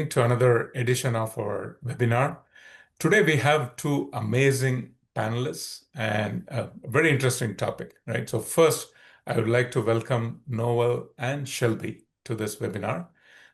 to another edition of our webinar. Today we have two amazing panelists and a very interesting topic, right? So first, I would like to welcome Noel and Shelby to this webinar,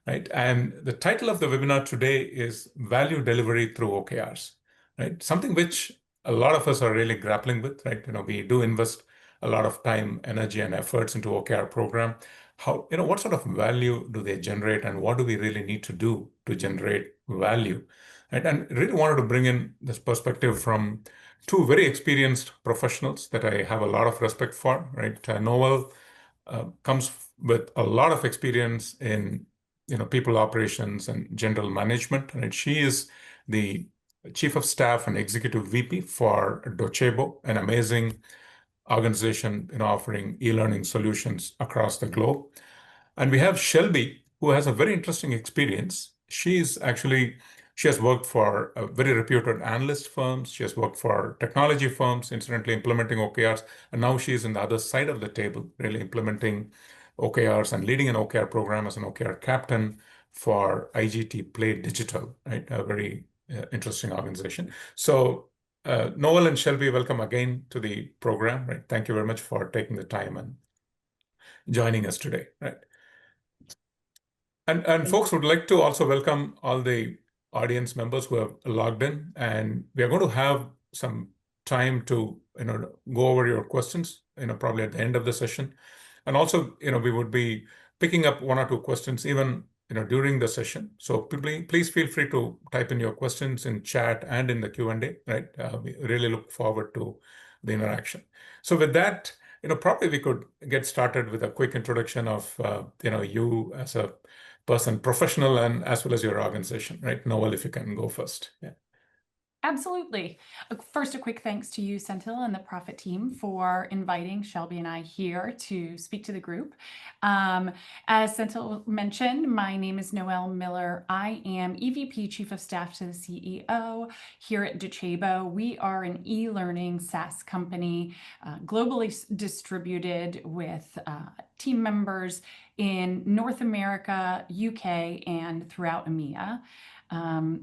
right? And the title of the webinar today is Value Delivery through OKRs, right? Something which a lot of us are really grappling with, right? We do invest a lot of time, energy, and efforts into OKR program. What sort of value do they generate, and what do we really need to do to generate value? Right? And really wanted to bring in this perspective from two very experienced professionals that I have a lot of respect for, right? Noel comes with a lot of experience in people operations and general management, right? She is the Chief of Staff and Executive VP for Docebo, an amazing organization offering e-learning solutions across the globe. And we have Shelby, who has a very interesting experience. She has worked for very reputed analyst firms. She has worked for technology firms, incidentally implementing OKRs. And now she is in the other side of the table, really implementing OKRs and leading an OKR program as an OKR captain for IGT PlayDigital, right? A very interesting organization. So Noel and Shelby, welcome again to the program, right? Thank you very much for taking the time and joining us today, right? And folks, would like to also welcome all the audience members who have logged in, and we are going to have some time to go over your questions, probably at the end of the session, and also we would be picking up one or two questions even during the session. So please feel free to type in your questions in chat and in the Q&A, right? We really look forward to the interaction. So with that, probably we could get started with a quick introduction of you as a person, professional, and as well as your organization, right? Noel, if you can go first. Yeah. Absolutely. First, a quick thanks to you, Senthil, and the Profit team for inviting Shelby and I here to speak to the group. As Senthil mentioned, my name is Noel Miller. I am EVP Chief of Staff to the CEO here at Docebo. We are an e-learning SaaS company, globally distributed with team members in North America, UK, and throughout EMEA.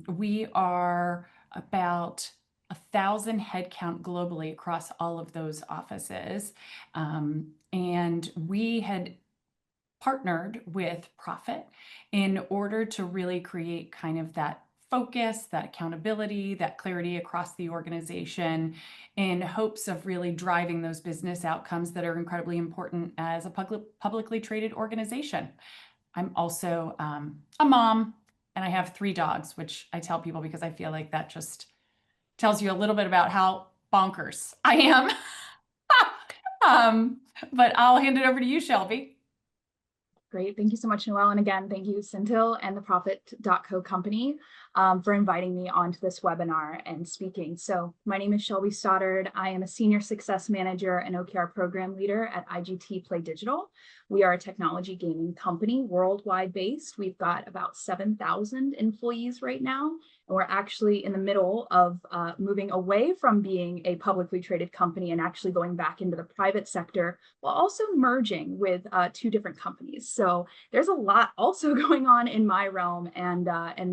We are about 1,000 headcount globally across all of those offices. And we had partnered with Profit in order to really create kind of that focus, that accountability, that clarity across the organization in hopes of really driving those business outcomes that are incredibly important as a publicly traded organization. I'm also a mom, and I have 3 dogs, which I tell people because I feel like that just tells you a little bit about how bonkers I am. But I'll hand it over to you, Shelby. Great. Thank you so much, Noel. And again, thank you, Senthil and the Profit.co company for inviting me onto this webinar and speaking. So my name is Shelby Stoddard. I am a Senior Success Manager and OKR Program Leader at IGT PlayDigital. We are a technology gaming company, worldwide based. We've got about 7,000 employees right now. And we're actually in the middle of moving away from being a publicly traded company and actually going back into the private sector, while also merging with 2 different companies. So there's a lot also going on in my realm, and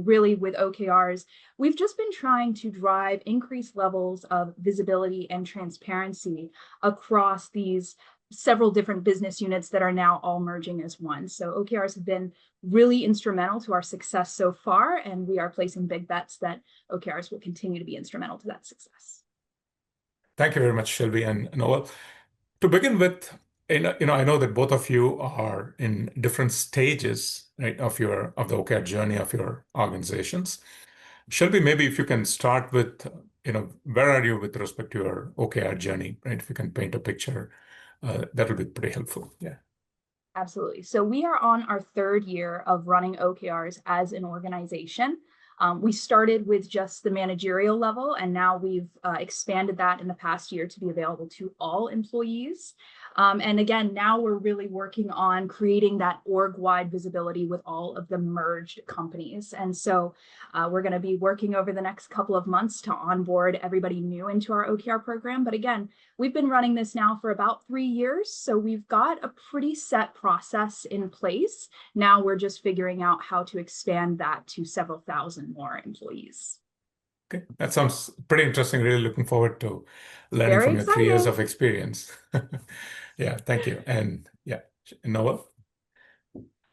really with OKRs, we've just been trying to drive increased levels of visibility and transparency across these several different business units that are now all merging as one. So OKRs have been really instrumental to our success so far, and we are placing big bets that OKRs will continue to be instrumental to that success. Thank you very much, Shelby and Noel. To begin with, I know that both of you are in different stages, right, of the OKR journey of your organizations. Shelby, maybe if you can start with, where are you with respect to your OKR journey, right? If you can paint a picture, that would be pretty helpful. Yeah. Absolutely. So we are on our 3rd year of running OKRs as an organization. We started with just the managerial level, and now we've expanded that in the past year to be available to all employees. And again, now we're really working on creating that org-wide visibility with all of the merged companies. And so we're going to be working over the next couple of months to onboard everybody new into our OKR program. But again, we've been running this now for about 3 years. So we've got a pretty set process in place. Now we're just figuring out how to expand that to several thousand more employees. Okay, that sounds pretty interesting. Really looking forward to learning Very from your 3 years exciting. of experience. Yeah, thank you. And yeah, Noel?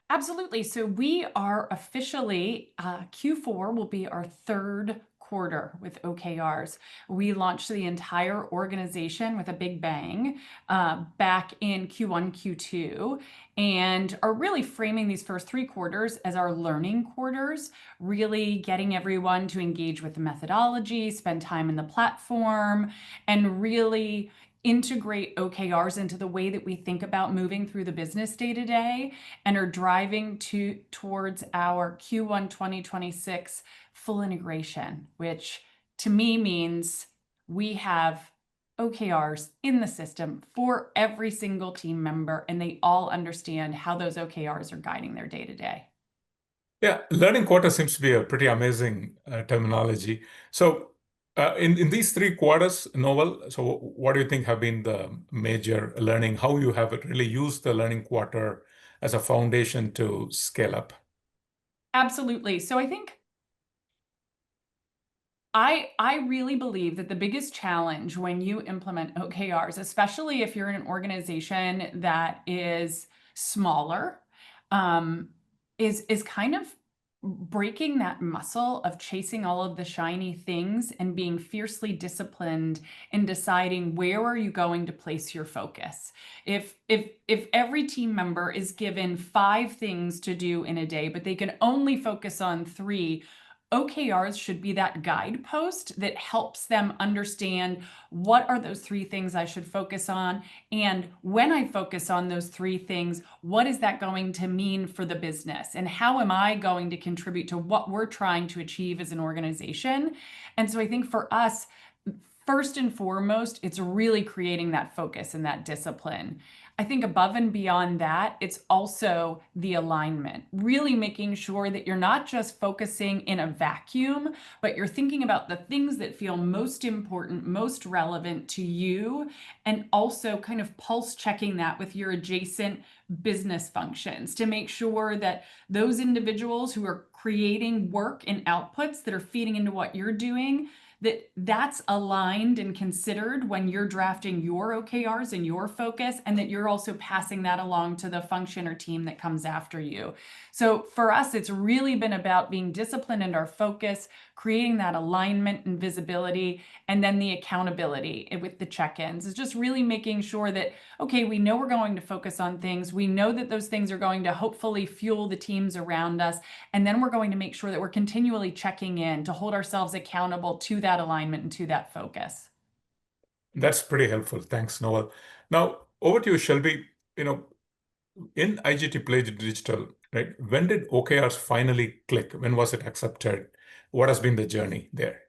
Absolutely. So we are officially, Q4 will be our third quarter with OKRs. We launched the entire organization with a big bang back in Q1, Q2, and are really framing these first 3 quarters as our learning quarters, really getting everyone to engage with the methodology, spend time in the platform, and really integrate OKRs into the way that we think about moving through the business day to day, and are driving towards our Q1 2026 full integration, which to me means we have OKRs in the system for every single team member, and they all understand how those OKRs are guiding their day to day. Yeah, learning quarter seems to be a pretty amazing terminology. So in these 3 quarters, Noel, so what do you think have been the major learning, how you have really used the learning quarter as a foundation to scale up? Absolutely. So I think I really believe that the biggest challenge when you implement OKRs, especially if you're in an organization that is smaller, is kind of breaking that muscle of chasing all of the shiny things and being fiercely disciplined in deciding where are you going to place your focus. If every team member is given 5 things to do in a day, but they can only focus on 3, OKRs should be that guidepost that helps them understand what are those 3 things I should focus on, and when I focus on those 3 things, what is that going to mean for the business, and how am I going to contribute to what we're trying to achieve as an organization. And so I think for us, first and foremost, it's really creating that focus and that discipline. I think above and beyond that, it's also the alignment, really making sure that you're not just focusing in a vacuum, but you're thinking about the things that feel most important, most relevant to you, and also kind of pulse checking that with your adjacent business functions to make sure that those individuals who are creating work and outputs that are feeding into what you're doing, that's aligned and considered when you're drafting your OKRs and your focus, and that you're also passing that along to the function or team that comes after you. So for us, it's really been about being disciplined in our focus, creating that alignment and visibility, and then the accountability with the check-ins is just really making sure that, okay, we know we're going to focus on things. We know that those things are going to hopefully fuel the teams around us. And then we're going to make sure that we're continually checking in to hold ourselves accountable to that alignment and to that focus. That's pretty helpful. Thanks, Noel. Now, over to you, Shelby. In IGT PlayDigital, right? When did OKRs finally click? When was it accepted? What has been the journey there?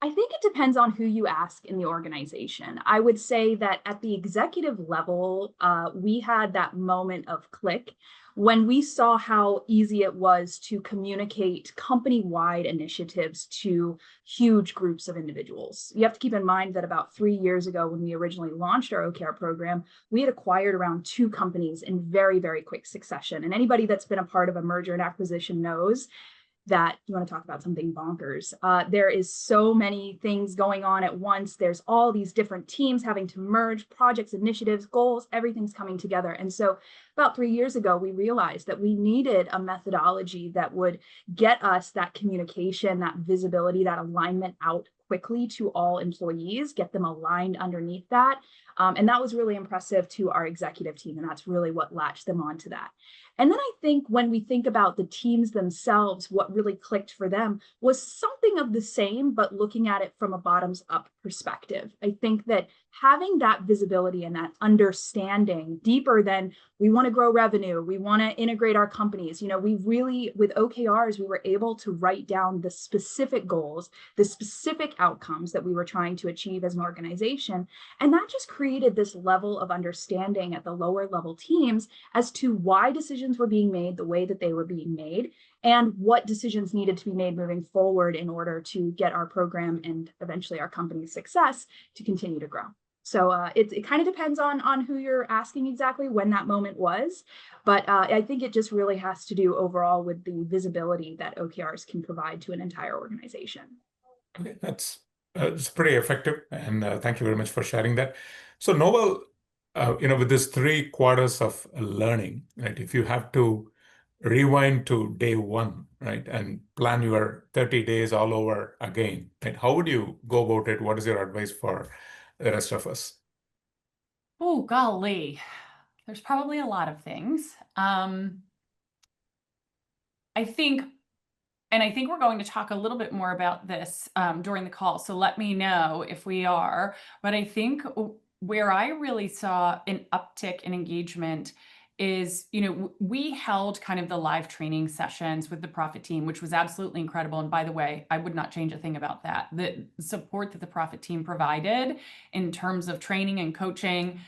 I think it depends on who you ask in the organization. I would say that at the executive level, we had that moment of click when we saw how easy it was to communicate company-wide initiatives to huge groups of individuals. You have to keep in mind that about 3 years ago, when we originally launched our OKR program, we had acquired around 2 companies in very, very quick succession. And anybody that's been a part of a merger and acquisition knows that you want to talk about something bonkers. There is so many things going on at once. There's all these different teams having to merge, projects, initiatives, goals, everything's coming together. And so about 3 years ago, we realized that we needed a methodology that would get us that communication, that visibility, that alignment out quickly to all employees, get them aligned underneath that. And that was really impressive to our executive team. And that's really what latched them onto that. And then I think when we think about the teams themselves, what really clicked for them was something of the same, but looking at it from a bottoms up perspective. I think that having that visibility and that understanding deeper than we want to grow revenue, we want to integrate our companies. We really, with OKRs, we were able to write down the specific goals, the specific outcomes that we were trying to achieve as an organization. And that just created this level of understanding at the lower level teams as to why decisions were being made the way that they were being made, and what decisions needed to be made moving forward in order to get our program and eventually our company's success to continue to grow. So it kind of depends on who you're asking exactly when that moment was. But I think it just really has to do overall with the visibility that OKRs can provide to an entire organization. Okay, that's it's pretty effective. And thank you very much for sharing that. So Noel, with this 3 quarters of learning, right, if you have to rewind to day 1, right, and plan your 30 days all over again, right, how would you go about it? What is your advice for the rest of us? Oh, golly. There's probably a lot of things. I think we're going to talk a little bit more about this during the call, so let me know if we are. But I think where I really saw an uptick in engagement is, we held kind of the live training sessions with the Profit team, which was absolutely incredible. And by the way, I would not change a thing about that. The support that the Profit team provided in terms of training and coaching,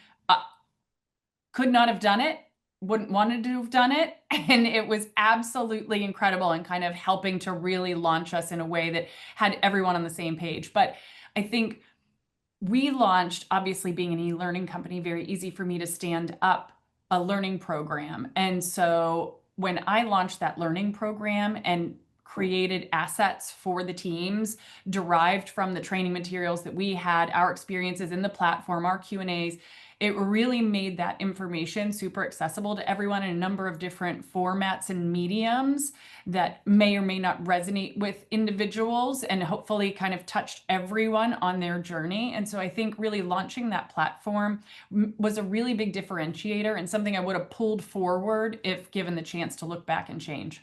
could not have done it, wouldn't wanted to have done it. And it was absolutely incredible and kind of helping to really launch us in a way that had everyone on the same page. But I think we launched, obviously being an e-learning company, very easy for me to stand up a learning program. And so when I launched that learning program and created assets for the teams derived from the training materials that we had, our experiences in the platform, our Q&As, it really made that information super accessible to everyone in a number of different formats and mediums that may or may not resonate with individuals, and hopefully kind of touched everyone on their journey. And so I think really launching that platform was a really big differentiator and something I would have pulled forward if given the chance to look back and change.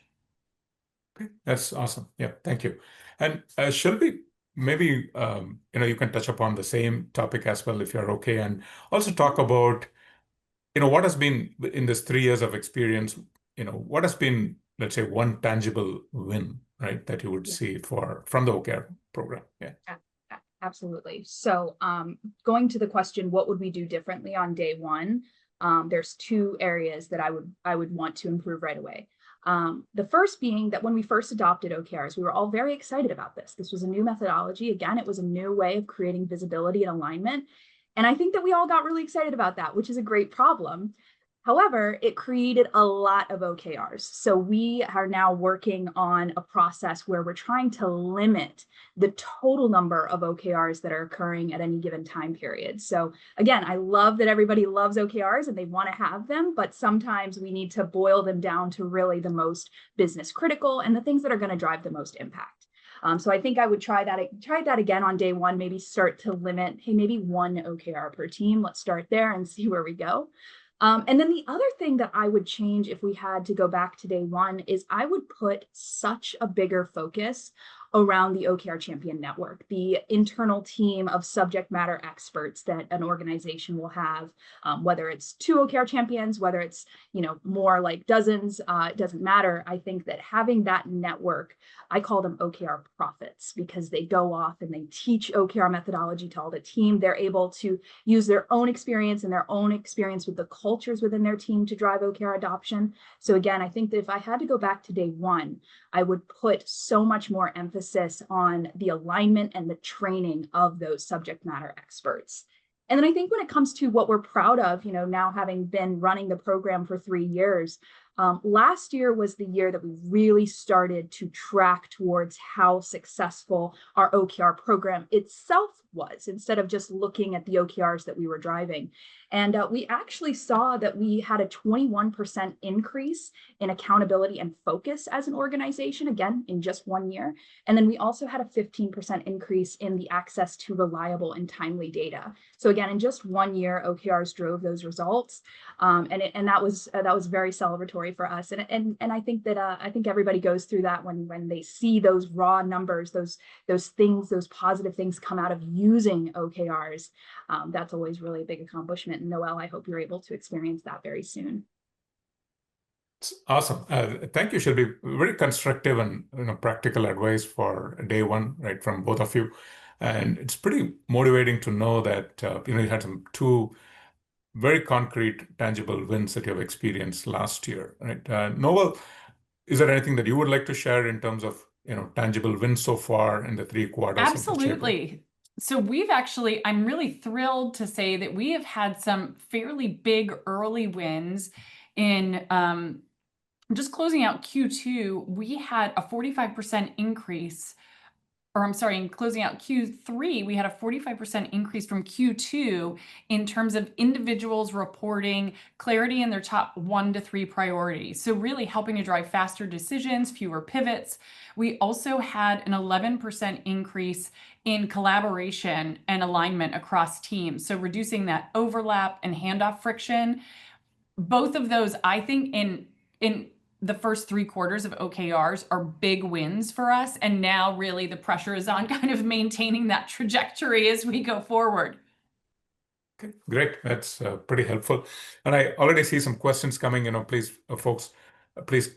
Okay, that's awesome. Yeah, thank you. And Shelby, maybe you can touch upon the same topic as well if you're okay, and also talk about what has been in this 3 years of experience. What has been, let's say, one tangible win, right, that you would see from the OKR program. Yeah. Absolutely. So going to the question, what would we do differently on day 1? There's 2 areas that I would want to improve right away. The first being that when we first adopted OKRs, we were all very excited about this. This was a new methodology. Again, it was a new way of creating visibility and alignment. And I think that we all got really excited about that, which is a great problem. However, it created a lot of OKRs. So we are now working on a process where we're trying to limit the total number of OKRs that are occurring at any given time period. So again, I love that everybody loves OKRs and they want to have them, but sometimes we need to boil them down to really the most business critical and the things that are going to drive the most impact. So I think I would try that again on day 1, maybe start to limit, hey, maybe 1 OKR per team. Let's start there and see where we go. And then the other thing that I would change if we had to go back to day 1 is I would put such a bigger focus around the OKR Champion Network, the internal team of subject matter experts that an organization will have, whether it's 2 OKR champions, whether it's more like dozens, it doesn't matter. I think that having that network, I call them OKR prophets, because they go off and they teach OKR methodology to all the team. They're able to use their own experience and their own experience with the cultures within their team to drive OKR adoption. So again, I think that if I had to go back to day 1, I would put so much more emphasis on the alignment and the training of those subject matter experts. And then I think when it comes to what we're proud of, now having been running the program for 3 years, last year was the year that we really started to track towards how successful our OKR program itself was, instead of just looking at the OKRs that we were driving. And we actually saw that we had a 21% increase in accountability and focus as an organization, again, in just 1 year. And then we also had a 15% increase in the access to reliable and timely data. So again, in just 1 year, OKRs drove those results. And that was very celebratory story for us. And I think that I think everybody goes through that when they see those raw numbers, those things, those positive things come out of using OKRs. That's always really a big accomplishment. And Noel, I hope you're able to experience that very soon. Awesome. Thank you, Shelby. Very constructive and practical advice for day one, right, from both of you. And it's pretty motivating to know that you had some two very concrete, tangible wins that you have experienced last year, right? Noel, is there anything that you would like to share in terms of tangible wins so far in the 3 quarters of Docebo? Absolutely. So we've actually, I'm really thrilled to say that we have had some fairly big early wins in just closing out Q2. We had a 45% increase, or I'm sorry, in closing out Q3, we had a 45% increase from Q2 in terms of individuals reporting clarity in their top 1 to 3 priorities. So really helping to drive faster decisions, fewer pivots. We also had an 11% increase in collaboration and alignment across teams. So reducing that overlap and handoff friction. Both of those, I think, in the first 3 quarters of OKRs are big wins for us. And now really the pressure is on kind of maintaining that trajectory as we go forward. Okay, great. That's pretty helpful. And I already see some questions coming. Please, folks, please,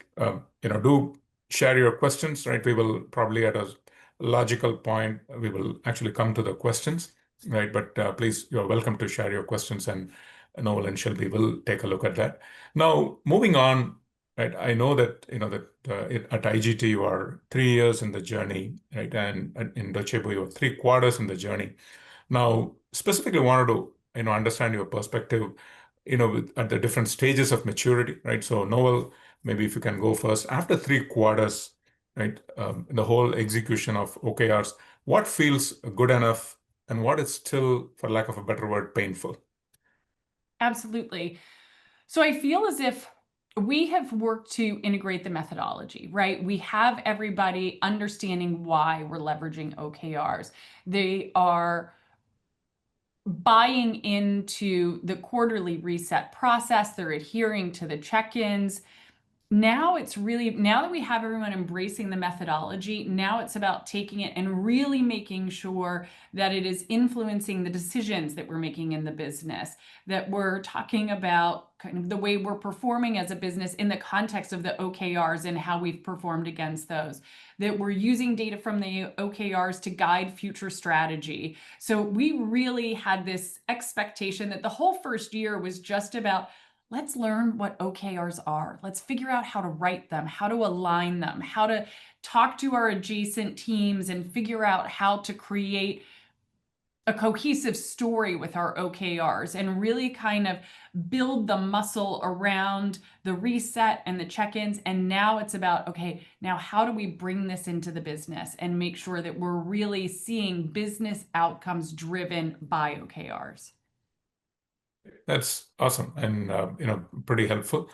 do share your questions, right? We will probably at a logical point, we will actually come to the questions, right? But please, you're welcome to share your questions, and Noel and Shelby will take a look at that. Now, moving on, right? I know that at IGT you are 3 years in the journey, right? And in Docebo you are 3 quarters in the journey. Now, specifically wanted to understand your perspective, at the different stages of maturity, right? So Noel, maybe if you can go first. After 3 quarters, right, the whole execution of OKRs, what feels good enough, and what is still, for lack of a better word, painful? Absolutely. So I feel as if we have worked to integrate the methodology, right? We have everybody understanding why we're leveraging OKRs. They are buying into the quarterly reset process. They're adhering to the check-ins. Now it's really, now that we have everyone embracing the methodology, now it's about taking it and really making sure that it is influencing the decisions that we're making in the business, that we're talking about kind of the way we're performing as a business in the context of the OKRs and how we've performed against those, that we're using data from the OKRs to guide future strategy. So we really had this expectation that the whole first year was just about, let's learn what OKRs are. Let's figure out how to write them, how to align them, how to talk to our adjacent teams and figure out how to create a cohesive story with our OKRs and really kind of build the muscle around the reset and the check-ins. And now it's about, okay, now how do we bring this into the business and make sure that we're really seeing business outcomes driven by OKRs? That's awesome and pretty helpful.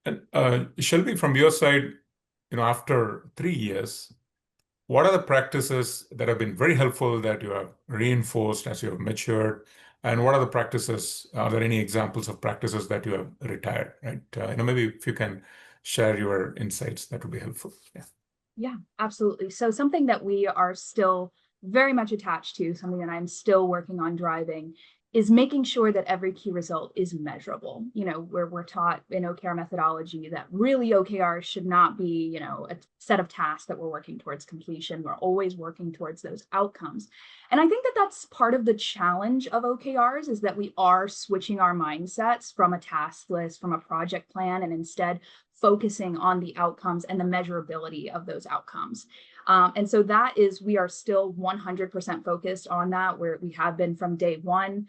And Shelby, from your side, after 3 years, what are the practices that have been very helpful that you have reinforced as you have matured? And what are the practices? Are there any examples of practices that you have retired? Right? Maybe if you can share your insights, that would be helpful. Yeah, absolutely. So something that we are still very much attached to, something that I'm still working on driving, is making sure that every key result is measurable. Where we're taught in OKR methodology that really OKRs should not be, a set of tasks that we're working towards completion. We're always working towards those outcomes. And I think that that's part of the challenge of OKRs, is that we are switching our mindsets from a task list, from a project plan, and instead focusing on the outcomes and the measurability of those outcomes. And so we are still 100% focused on that, where we have been from day one.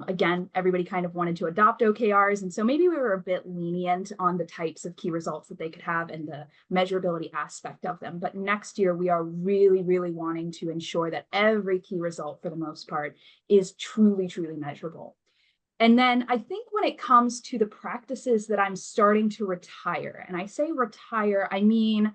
Again, everybody kind of wanted to adopt OKRs. And so maybe we were a bit lenient on the types of key results that they could have and the measurability aspect of them. But next year, we are really, really wanting to ensure that every key result, for the most part, is truly, truly measurable. And then I think when it comes to the practices that I'm starting to retire, and I say retire, I mean,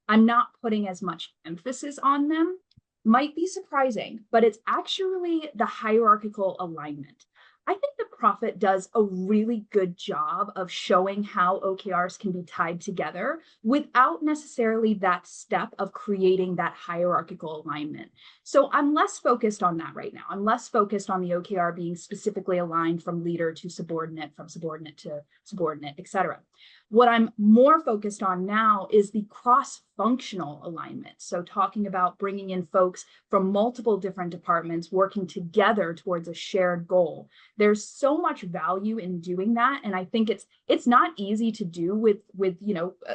I'm not putting as much emphasis on them. Might be surprising, but it's actually the hierarchical alignment. I think the Prophet does a really good job of showing how OKRs can be tied together without necessarily that step of creating that hierarchical alignment. So I'm less focused on that right now. I'm less focused on the OKR being specifically aligned from leader to subordinate, from subordinate to subordinate, et cetera. What I'm more focused on now is the cross-functional alignment. So talking about bringing in folks from multiple different departments working together towards a shared goal. There's so much value in doing that, and I think it's not easy to do with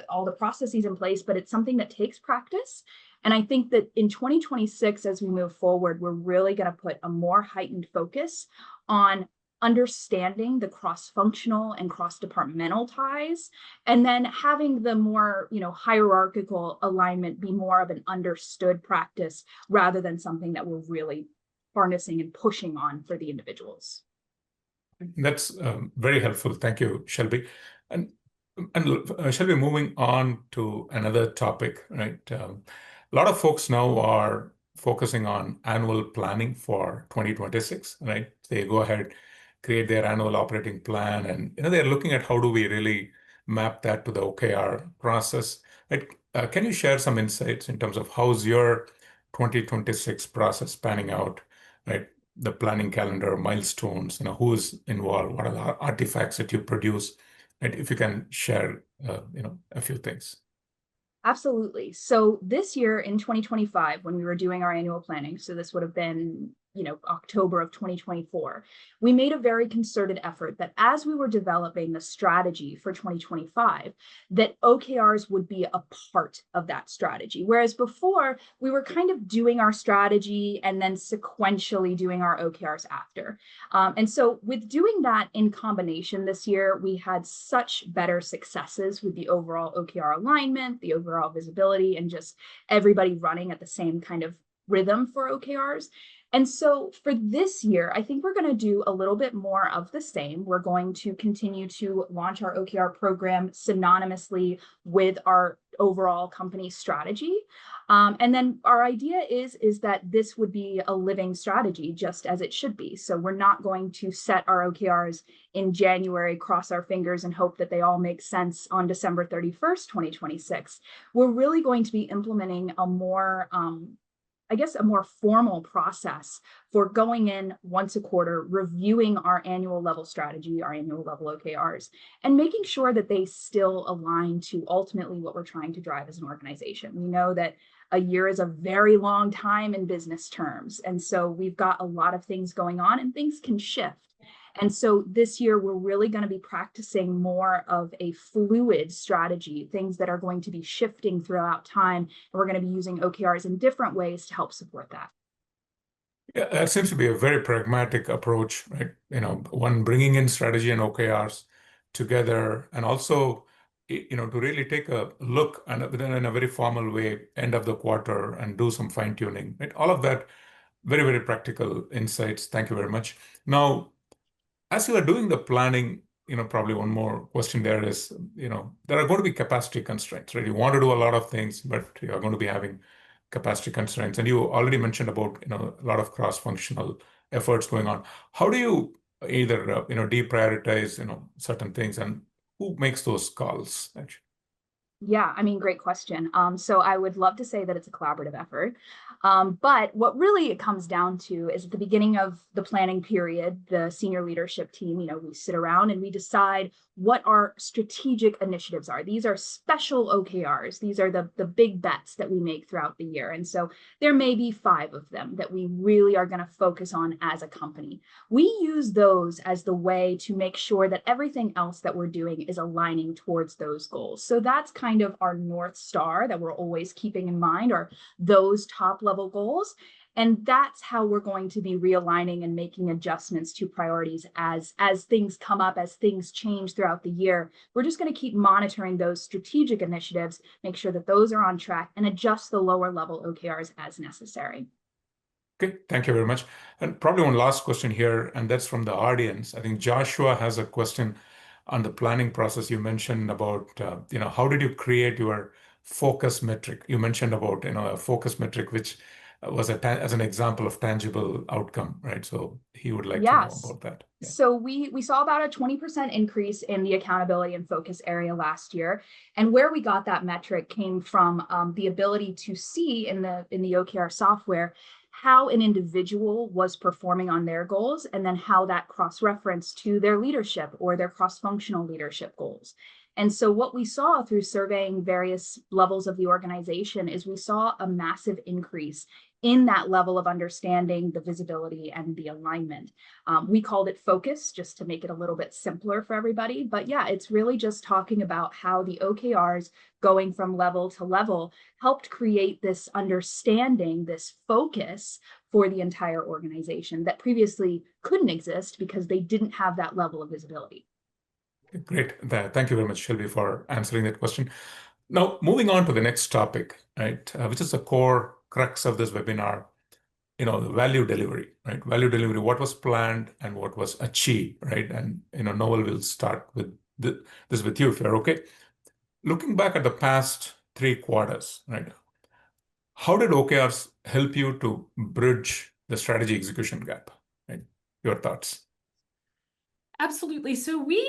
all the processes in place, but it's something that takes practice. And I think that in 2026, as we move forward, we're really going to put a more heightened focus on understanding the cross-functional and cross-departmental ties, and then having the more hierarchical alignment be more of an understood practice rather than something that we're really harnessing and pushing on for the individuals. That's very helpful. Thank you, Shelby. And Shelby, moving on to another topic, right? A lot of folks now are focusing on annual planning for 2026, right? They go ahead, create their annual operating plan, and they're looking at how do we really map that to the OKR process. Right? Can you share some insights in terms of how's your 2026 process panning out, right? The planning calendar, milestones, who's involved, what are the artifacts that you produce, right? If you can share, a few things. Absolutely. So this year in 2025, when we were doing our annual planning, so this would have been October of 2024, we made a very concerted effort that as we were developing the strategy for 2025, that OKRs would be a part of that strategy. Whereas before, we were kind of doing our strategy and then sequentially doing our OKRs after. And so with doing that in combination this year, we had such better successes with the overall OKR alignment, the overall visibility, and just everybody running at the same kind of rhythm for OKRs. And so for this year, I think we're going to do a little bit more of the same. We're going to continue to launch our OKR program synonymously with our overall company strategy. And then our idea is that this would be a living strategy, just as it should be. So we're not going to set our OKRs in January, cross our fingers, and hope that they all make sense on December 31st, 2026. We're really going to be implementing a more a more formal process for going in once a quarter, reviewing our annual level strategy, our annual level OKRs, and making sure that they still align to ultimately what we're trying to drive as an organization. We know that a year is a very long time in business terms. And so we've got a lot of things going on and things can shift. And so this year, we're really going to be practicing more of a fluid strategy, things that are going to be shifting throughout time. And we're going to be using OKRs in different ways to help support that. Yeah, that seems to be a very pragmatic approach, right? One bringing in strategy and OKRs together, and also, to really take a look and in a very formal way, end of the quarter, and do some fine tuning, right? All of that, very, very practical insights. Thank you very much. Now, as you are doing the planning, probably one more question there is, there are going to be capacity constraints, right? You want to do a lot of things, but you are going to be having capacity constraints. And you already mentioned about, a lot of cross-functional efforts going on. How do you either, deprioritize, certain things, and who makes those calls, actually? Yeah, I mean, great question. So I would love to say that it's a collaborative effort. But what really it comes down to is at the beginning of the planning period, the senior leadership team, we sit around and we decide what our strategic initiatives are. These are special OKRs. These are the big bets that we make throughout the year. And so there may be 5 of them that we really are going to focus on as a company. We use those as the way to make sure that everything else that we're doing is aligning towards those goals. So that's kind of our North Star that we're always keeping in mind, are those top level goals. And that's how we're going to be realigning and making adjustments to priorities as things come up, as things change throughout the year. We're just going to keep monitoring those strategic initiatives, make sure that those are on track, and adjust the lower level OKRs as necessary. Okay, thank you very much. And probably one last question here, and that's from the audience. I think Joshua has a question on the planning process. You mentioned about, how did you create your focus metric? You mentioned about, a focus metric, which was as an example of tangible outcome, right? So he would like to know Yes. about that. Yeah. So we saw about a 20% increase in the accountability and focus area last year. And where we got that metric came from the ability to see in the OKR software how an individual was performing on their goals, and then how that cross-referenced to their leadership or their cross-functional leadership goals. And so what we saw through surveying various levels of the organization is we saw a massive increase in that level of understanding, the visibility, and the alignment. We called it focus just to make it a little bit simpler for everybody. But yeah, it's really just talking about how the OKRs going from level to level helped create this understanding, this focus for the entire organization that previously couldn't exist because they didn't have that level of visibility. Great. Thank you very much, Shelby, for answering that question. Now, moving on to the next topic, right, which is the core crux of this webinar, the value delivery, right? Value delivery, what was planned and what was achieved, right? And, Noel will start with this with you if you're okay. Looking back at the past 3 quarters, right, how did OKRs help you to bridge the strategy execution gap, right? Your thoughts? Absolutely. So we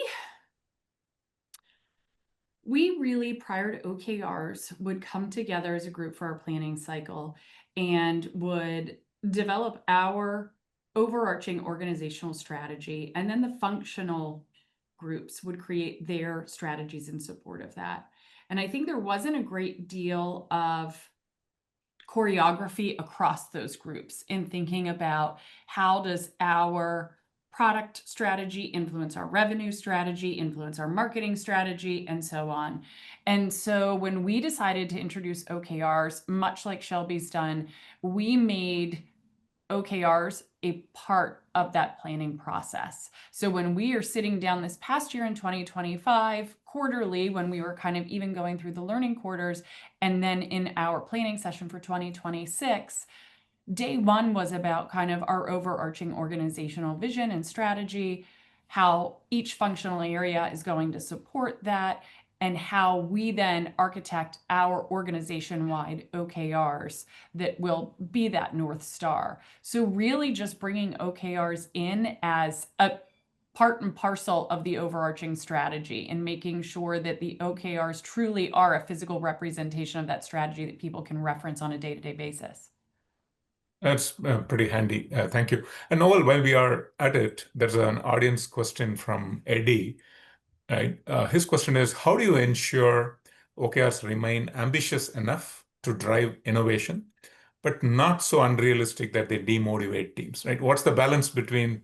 really, prior to OKRs, would come together as a group for our planning cycle and would develop our overarching organizational strategy. And then the functional groups would create their strategies in support of that. And I think there wasn't a great deal of choreography across those groups in thinking about how does our product strategy influence our revenue strategy, influence our marketing strategy, and so on. And so when we decided to introduce OKRs, much like Shelby's done, we made OKRs a part of that planning process. So when we are sitting down this past year in 2025, quarterly, when we were kind of even going through the learning quarters, and then in our planning session for 2026, day one was about kind of our overarching organizational vision and strategy, how each functional area is going to support that, and how we then architect our organization-wide OKRs that will be that North Star. So really just bringing OKRs in as a part and parcel of the overarching strategy and making sure that the OKRs truly are a physical representation of that strategy that people can reference on a day-to-day basis. That's pretty handy. Thank you. And Noel, while we are at it, there's an audience question from Eddie. Right? His question is, how do you ensure OKRs remain ambitious enough to drive innovation, but not so unrealistic that they demotivate teams, right? What's the balance between,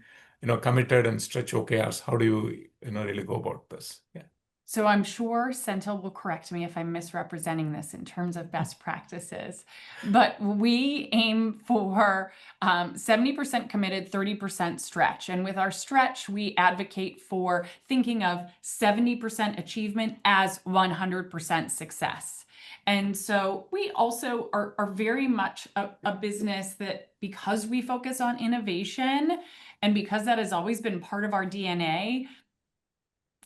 committed and stretch OKRs? How do you, really go about this? Yeah. So I'm sure Senthil will correct me if I'm misrepresenting this in terms of best practices, but we aim for 70% committed, 30% stretch. And with our stretch, we advocate for thinking of 70% achievement as 100% success. And so we also are very much a business that, because we focus on innovation and because that has always been part of our DNA,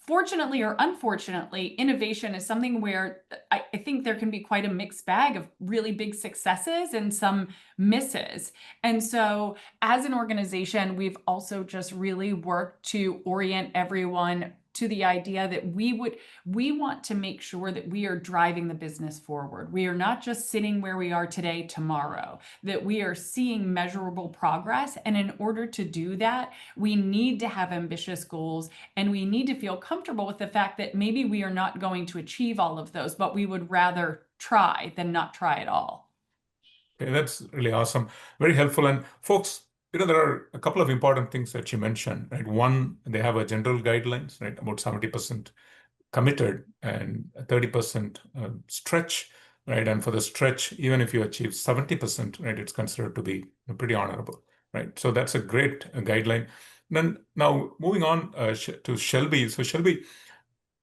fortunately or unfortunately, innovation is something where I think there can be quite a mixed bag of really big successes and some misses. And so as an organization, we've also just really worked to orient everyone to the idea that we want to make sure that we are driving the business forward. We are not just sitting where we are today tomorrow, that we are seeing measurable progress. And in order to do that, we need to have ambitious goals, and we need to feel comfortable with the fact that maybe we are not going to achieve all of those, but we would rather try than not try at all. Okay, that's really awesome. Very helpful. And folks, there are a couple of important things that you mentioned, right? One, they have a general guidelines, right? About 70% committed and 30% stretch, right? And for the stretch, even if you achieve 70%, right, it's considered to be pretty honorable, right? So that's a great guideline. Then now moving on to Shelby. So Shelby,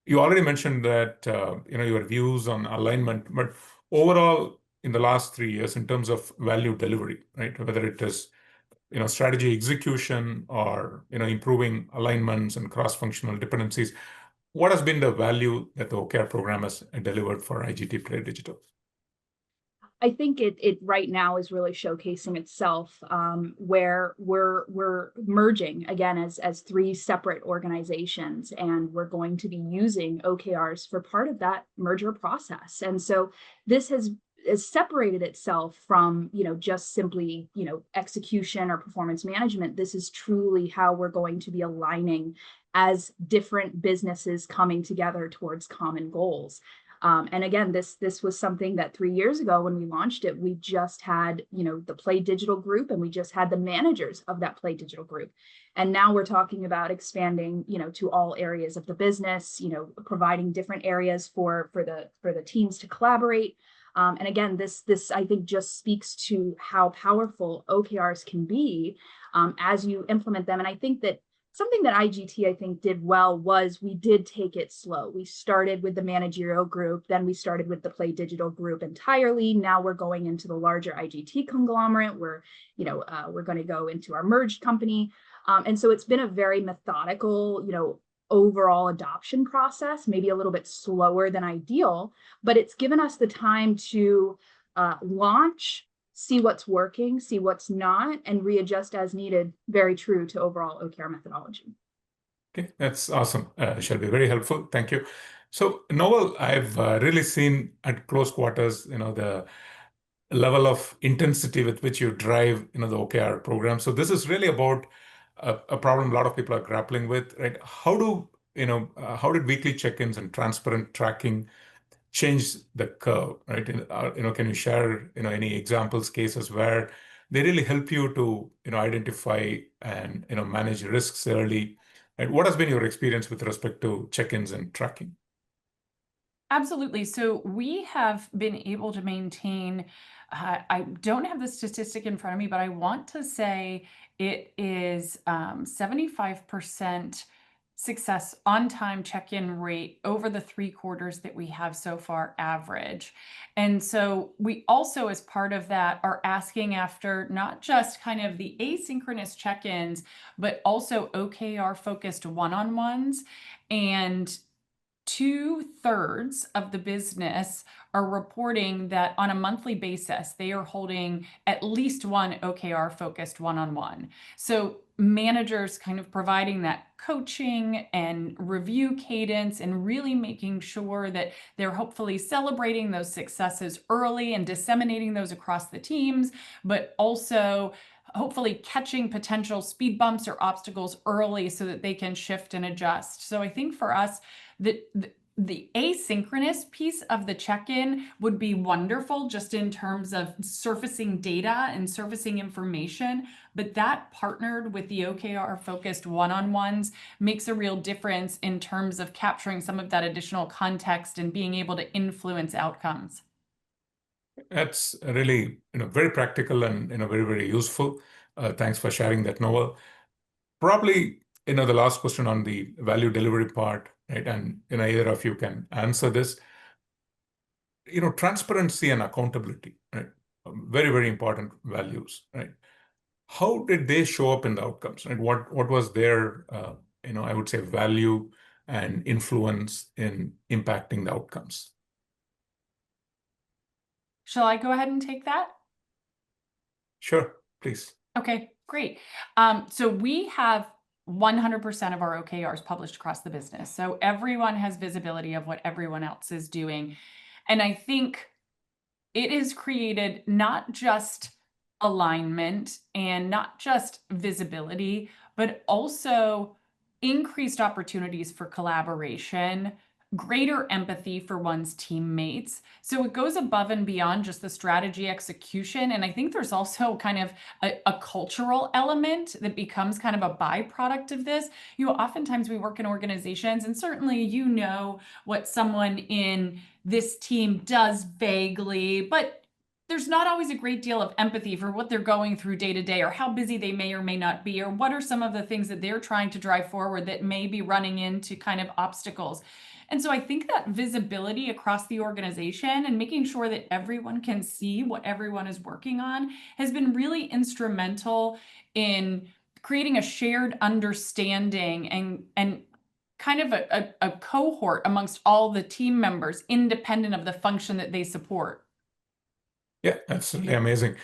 you already mentioned that, your views on alignment, but overall in the last 3 years in terms of value delivery, right? Whether it is strategy execution or, improving alignments and cross-functional dependencies. What has been the value that the OKR program has delivered for IGT PlayDigital? I think it right now is really showcasing itself, where we're merging again as three separate organizations, and we're going to be using OKRs for part of that merger process. And so this has separated itself from, just simply, execution or performance management. This is truly how we're going to be aligning as different businesses coming together towards common goals. And again, this was something that 3 years ago when we launched it, we just had, the PlayDigital group, and we just had the managers of that PlayDigital group. And now we're talking about expanding, to all areas of the business, providing different areas for the teams to collaborate. And again, this I think just speaks to how powerful OKRs can be as you implement them. And I think that something that IGT, I think, did well was we did take it slow. We started with the managerial group, then we started with the PlayDigital group entirely. Now we're going into the larger IGT conglomerate. We're going to go into our merged company. And so it's been a very methodical, overall adoption process, maybe a little bit slower than ideal, but it's given us the time to launch, see what's working, see what's not, and readjust as needed. Very true to overall OKR methodology. Okay, that's awesome, Shelby. Very helpful. Thank you. So, Noel, I've really seen at close quarters, the level of intensity with which you drive, the OKR program. So this is really about a problem a lot of people are grappling with, right? How did weekly check-ins and transparent tracking change the curve, right? Can you share, any examples, cases where they really help you to, identify and, manage risks early? And what has been your experience with respect to check-ins and tracking? Absolutely. So we have been able to maintain, I don't have the statistic in front of me, but I want to say it is 75% success on-time check-in rate over the 3 quarters that we have so far average. And so we also, as part of that, are asking after not just kind of the asynchronous check-ins, but also OKR focused one-on-ones. And 2/3 of the business are reporting that on a monthly basis, they are holding at least one OKR focused one-on-one. So managers kind of providing that coaching and review cadence and really making sure that they're hopefully celebrating those successes early and disseminating those across the teams, but also hopefully catching potential speed bumps or obstacles early so that they can shift and adjust. So I think for us, the asynchronous piece of the check-in would be wonderful just in terms of surfacing data and surfacing information, but that partnered with the OKR focused one-on-ones makes a real difference in terms of capturing some of that additional context and being able to influence outcomes. That's really, very practical and, very, very useful. Thanks for sharing that, Noel. Probably, the last question on the value delivery part, right? And, either of you can answer this. Transparency and accountability, right? Very, very important values, right? How did they show up in the outcomes, right? What was their, I would say, value and influence in impacting the outcomes? Shall I go ahead and take that? Sure, please. Okay, great. So we have 100% of our OKRs published across the business. So everyone has visibility of what everyone else is doing. And I think it has created not just alignment and not just visibility, but also increased opportunities for collaboration, greater empathy for one's teammates. So it goes above and beyond just the strategy execution. And I think there's also kind of a cultural element that becomes kind of a byproduct of this. Oftentimes we work in organizations, and certainly what someone in this team does vaguely, but there's not always a great deal of empathy for what they're going through day to day, or how busy they may or may not be, or what are some of the things that they're trying to drive forward that may be running into kind of obstacles. And so I think that visibility across the organization and making sure that everyone can see what everyone is working on has been really instrumental in creating a shared understanding and kind of a cohort amongst all the team members, independent of the function that they support. Yeah, that's really amazing.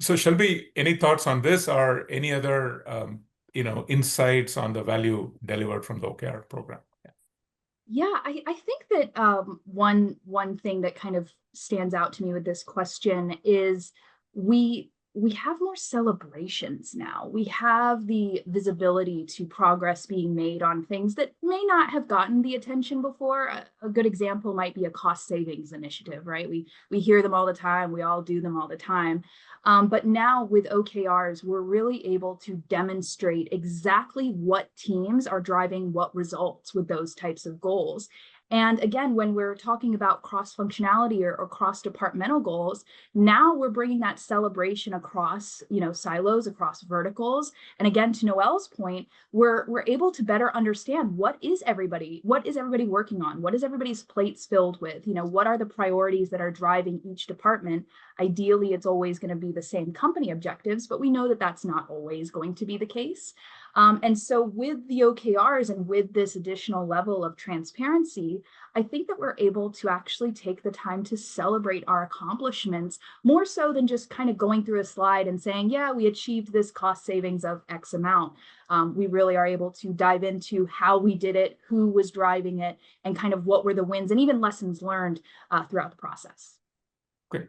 So Shelby, any thoughts on this or any other insights on the value delivered from the OKR program? Yeah, I think that one thing that kind of stands out to me with this question is we have more celebrations now. We have the visibility to progress being made on things that may not have gotten the attention before. A good example might be a cost savings initiative, right? We hear them all the time. We all do them all the time. But now with OKRs, we're really able to demonstrate exactly what teams are driving what results with those types of goals. And again, when we're talking about cross-functionality or cross-departmental goals, now we're bringing that celebration across, silos, across verticals. And again, to Noel's point, we're able to better understand what is everybody working on? What is everybody's plates filled with? What are the priorities that are driving each department? Ideally, it's always going to be the same company objectives, but we know that that's not always going to be the case. And so with the OKRs and with this additional level of transparency, I think that we're able to actually take the time to celebrate our accomplishments more so than just kind of going through a slide and saying, yeah, we achieved this cost savings of X amount. We really are able to dive into how we did it, who was driving it, and kind of what were the wins and even lessons learned throughout the process. Great.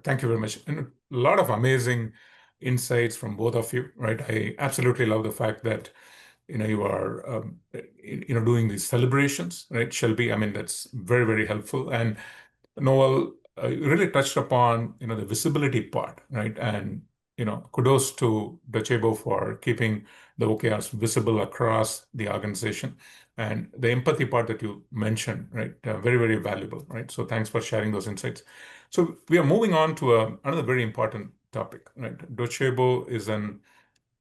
Thank you very much. And a lot of amazing insights from both of you, right? I absolutely love the fact that you are doing these celebrations, right, Shelby? I mean, that's very, very helpful. And Noel, you really touched upon the visibility part, right? And kudos to Docebo for keeping the OKRs visible across the organization. And the empathy part that you mentioned, right? Very, very valuable, right? So thanks for sharing those insights. So we are moving on to another very important topic, right? Docebo is an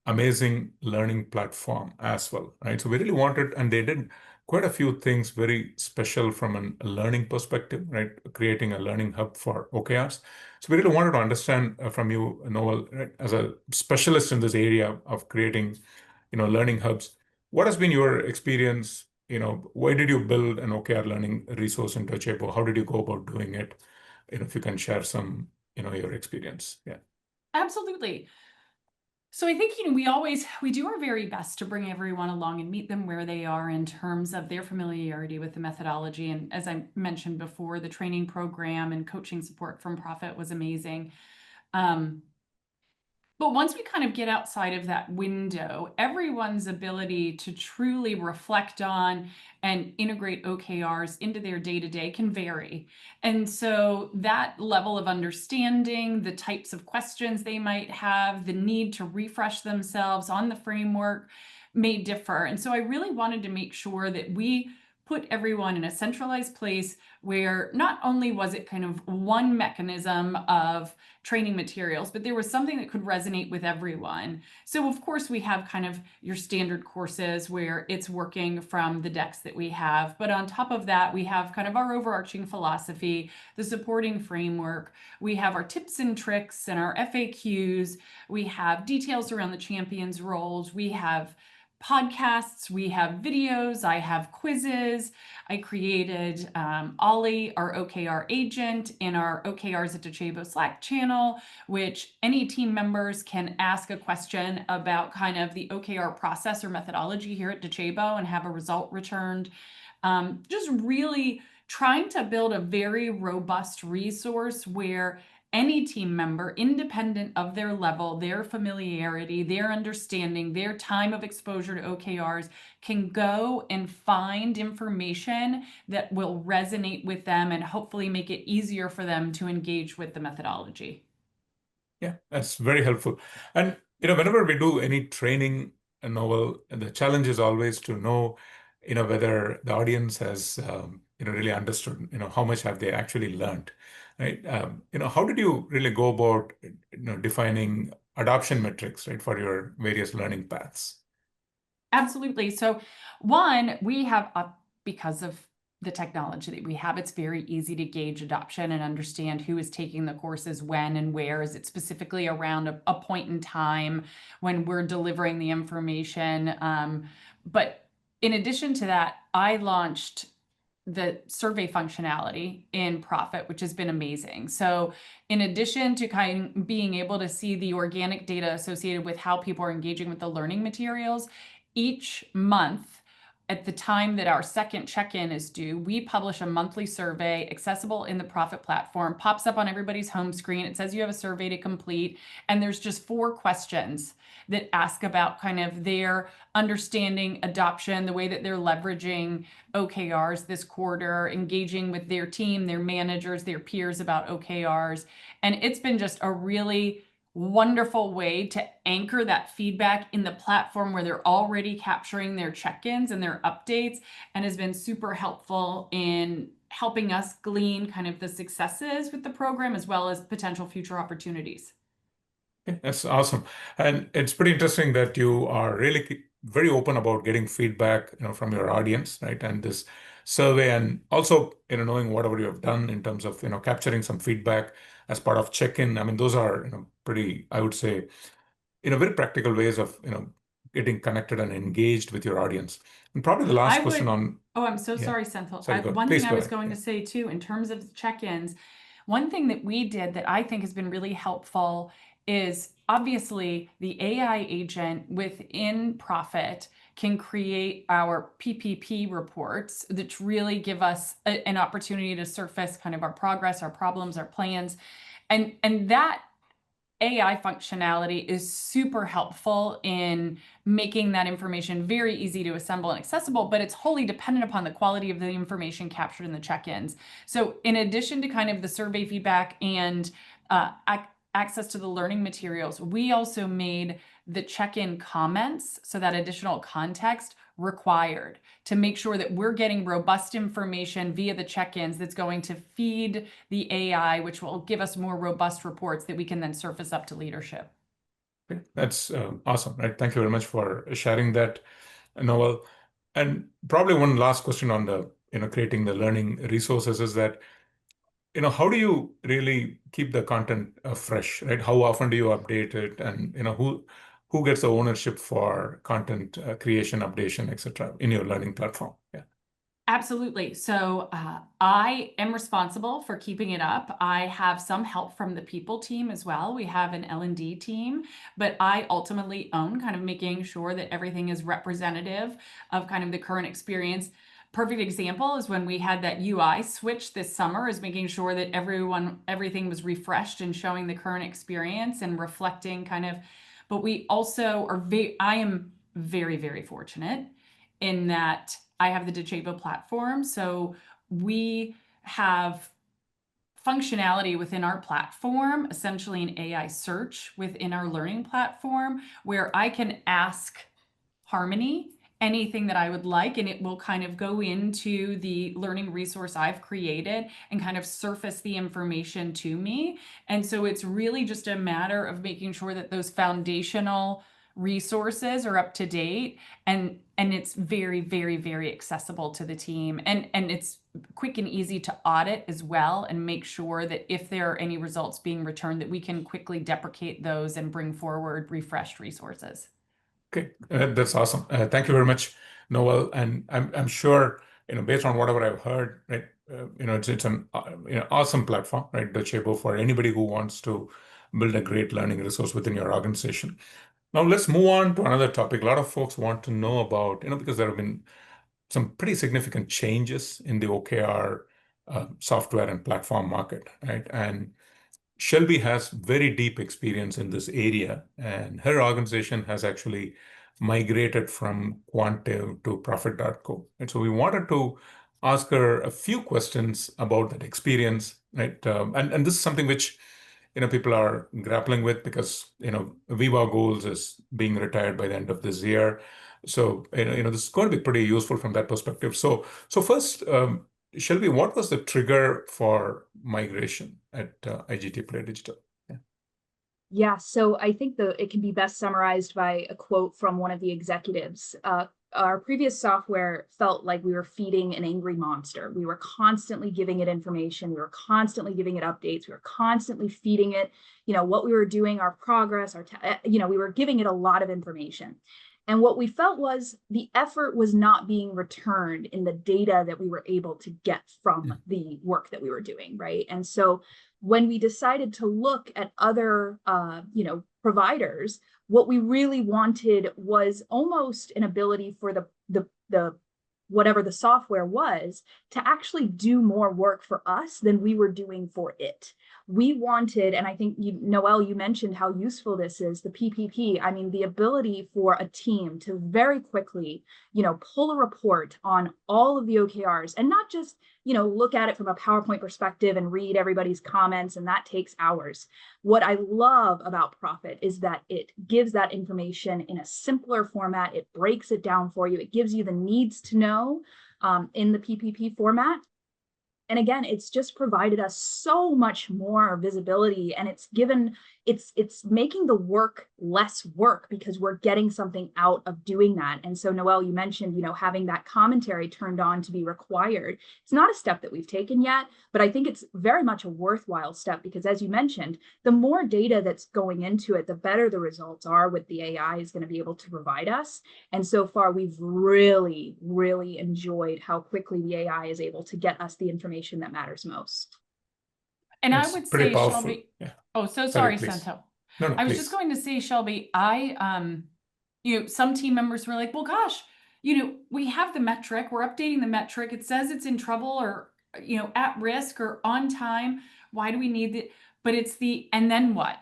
amazing learning platform as well, right? So we really wanted, and they did quite a few things very special from a learning perspective, right? Creating a learning hub for OKRs. So we really wanted to understand from you, Noel, right, as a specialist in this area of creating, learning hubs, what has been your experience? Why did you build an OKR learning resource in Docebo? How did you go about doing it? If you can share some, your experience. Yeah. Absolutely. So I think, we do our very best to bring everyone along and meet them where they are in terms of their familiarity with the methodology. And as I mentioned before, the training program and coaching support from Profit was amazing. But once we kind of get outside of that window, everyone's ability to truly reflect on and integrate OKRs into their day-to-day can vary. And so that level of understanding, the types of questions they might have, the need to refresh themselves on the framework may differ. And so I really wanted to make sure that we put everyone in a centralized place where not only was it kind of one mechanism of training materials, but there was something that could resonate with everyone. So of course we have kind of your standard courses where it's working from the decks that we have. But on top of that, we have kind of our overarching philosophy, the supporting framework. We have our tips and tricks and our FAQs. We have details around the champions roles. We have podcasts, we have videos, I have quizzes. I created Ollie, our OKR agent, in our OKRs at Docebo Slack channel, which any team members can ask a question about kind of the OKR process or methodology here at Docebo and have a result returned. Just really trying to build a very robust resource where any team member, independent of their level, their familiarity, their understanding, their time of exposure to OKRs, can go and find information that will resonate with them and hopefully make it easier for them to engage with the methodology. Yeah, that's very helpful. And whenever we do any training, Noel, the challenge is always to know, whether the audience has, really understood, how much have they actually learned, right? How did you really go about, defining adoption metrics, right, for your various learning paths? Absolutely. So one, we have, because of the technology that we have, it's very easy to gauge adoption and understand who is taking the courses when and where. Is it specifically around a point in time when we're delivering the information? But in addition to that, I launched the survey functionality in Profit, which has been amazing. So in addition to kind of being able to see the organic data associated with how people are engaging with the learning materials, each month at the time that our second check-in is due, we publish a monthly survey accessible in the Profit platform, pops up on everybody's home screen. It says you have a survey to complete, and there's just 4 questions that ask about kind of their understanding, adoption, the way that they're leveraging OKRs this quarter, engaging with their team, their managers, their peers about OKRs. And it's been just a really wonderful way to anchor that feedback in the platform where they're already capturing their check-ins and their updates, and has been super helpful in helping us glean kind of the successes with the program as well as potential future opportunities. Okay, that's awesome. And it's pretty interesting that you are really very open about getting feedback, from your audience, right? And this survey, and also, knowing whatever you have done in terms of, capturing some feedback as part of check-in. I mean, those are, pretty, I would say, very practical ways of, getting connected and engaged with your audience. And probably the last question on, Oh, I'm so yeah. sorry, Senthil. Sorry, go ahead. One Please thing I go was ahead. going Yeah. to say too, in terms of check-ins, one thing that we did that I think has been really helpful is obviously the AI agent within Profit can create our PPP reports that really give us an opportunity to surface kind of our progress, our problems, our plans. And that AI functionality is super helpful in making that information very easy to assemble and accessible, but it's wholly dependent upon the quality of the information captured in the check-ins. So in addition to kind of the survey feedback and access to the learning materials, we also made the check-in comments, so that additional context, required to make sure that we're getting robust information via the check-ins that's going to feed the AI, which will give us more robust reports that we can then surface up to leadership. Okay, that's awesome, right? Thank you very much for sharing that, Noel. And probably one last question on the, creating the learning resources is that, how do you really keep the content fresh, right? How often do you update it, and who gets the ownership for content creation, updation, etc. in your learning platform? Yeah. Absolutely. So I am responsible for keeping it up. I have some help from the people team as well. We have an L&D team, but I ultimately own kind of making sure that everything is representative of kind of the current experience. Perfect example is when we had that UI switch this summer, is making sure that everything was refreshed and showing the current experience and reflecting kind of, but we also are I am very, very fortunate in that I have the Docebo platform. So we have functionality within our platform, essentially an AI search within our learning platform, where I can ask Harmony anything that I would like, and it will kind of go into the learning resource I've created and kind of surface the information to me. And so it's really just a matter of making sure that those foundational resources are up to date, and it's very, very, very accessible to the team, and it's quick and easy to audit as well, and make sure that if there are any results being returned, that we can quickly deprecate those and bring forward refreshed resources. Okay, that's awesome. Thank you very much, Noel. And I'm sure, based on whatever I've heard, right, it's an awesome platform, right, Docebo, for anybody who wants to build a great learning resource within your organization. Now let's move on to another topic. A lot of folks want to know about, because there have been some pretty significant changes in the OKR software and platform market, right? And Shelby has very deep experience in this area, and her organization has actually migrated from Quantive to Profit.co. And so we wanted to ask her a few questions about that experience, right? And this is something which people are grappling with, because Viva Goals is being retired by the end of this year. So this is going to be pretty useful from that perspective. So first, Shelby, what was the trigger for migration at IGT PlayDigital? Yeah, so I think it can be best summarized by a quote from one of the executives. Our previous software felt like we were feeding an angry monster. We were constantly giving it information. We were constantly giving it updates. We were constantly feeding it, what we were doing, our progress, we were giving it a lot of information. And what we felt was the effort was not being returned in the data that we were able to get from the work that we were doing, right? And so when we decided to look at other, providers, what we really wanted was almost an ability for the whatever the software was to actually do more work for us than we were doing for it. We wanted, and I think Noel, you mentioned how useful this is, the PPP. I mean, the ability for a team to very quickly, pull a report on all of the OKRs and not just, look at it from a PowerPoint perspective and read everybody's comments, and that takes hours. What I love about Profit is that it gives that information in a simpler format. It breaks it down for you. It gives you the needs to know in the PPP format. And again, it's just provided us so much more visibility, and it's making the work less work because we're getting something out of doing that. And so, Noel, you mentioned, having that commentary turned on to be required. It's not a step that we've taken yet, but I think it's very much a worthwhile step because, as you mentioned, the more data that's going into it, the better the results are what the AI is going to be able to provide us. And so far, we've really, really enjoyed how quickly the AI is able to get us the information that matters most. And It's I would pretty say, powerful. Shelby, Yeah. oh, so sorry, please. Senthil. No, I was please. just going to say, Shelby, some team members were like, well, gosh, we have the metric, we're updating the metric. It says it's in trouble or, at risk or on time. Why do we need it? But it's and then what?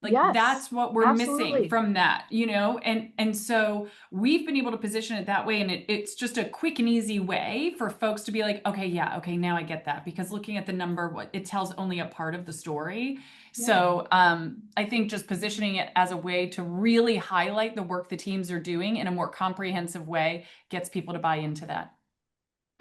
Like, Yes, that's what we're absolutely missing from that, and so we've been able to position it that way. And it's just a quick and easy way for folks to be like, okay, now I get that, because looking at the number, it tells only a part of the story. Yeah. So I think just positioning it as a way to really highlight the work the teams are doing in a more comprehensive way gets people to buy into that.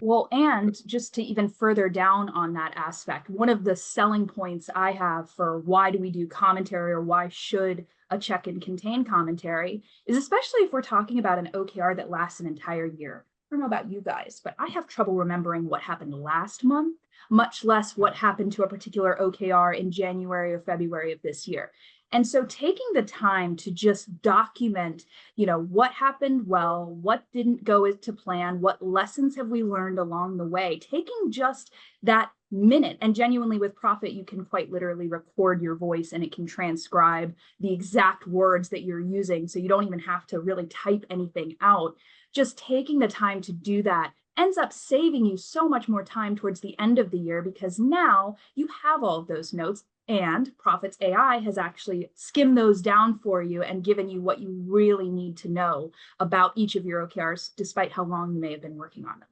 Well, and just to even further down on that aspect, one of the selling points I have for why do we do commentary, or why should a check-in contain commentary, is especially if we're talking about an OKR that lasts an entire year. I don't know about you guys, but I have trouble remembering what happened last month, much less what happened to a particular OKR in January or February of this year. And so taking the time to just document, what happened well, what didn't go to plan, what lessons have we learned along the way, taking just that minute, and genuinely with Profit, you can quite literally record your voice and it can transcribe the exact words that you're using. So you don't even have to really type anything out. Just taking the time to do that ends up saving you so much more time towards the end of the year, because now you have all of those notes, and Profit's AI has actually skimmed those down for you and given you what you really need to know about each of your OKRs, despite how long you may have been working on them.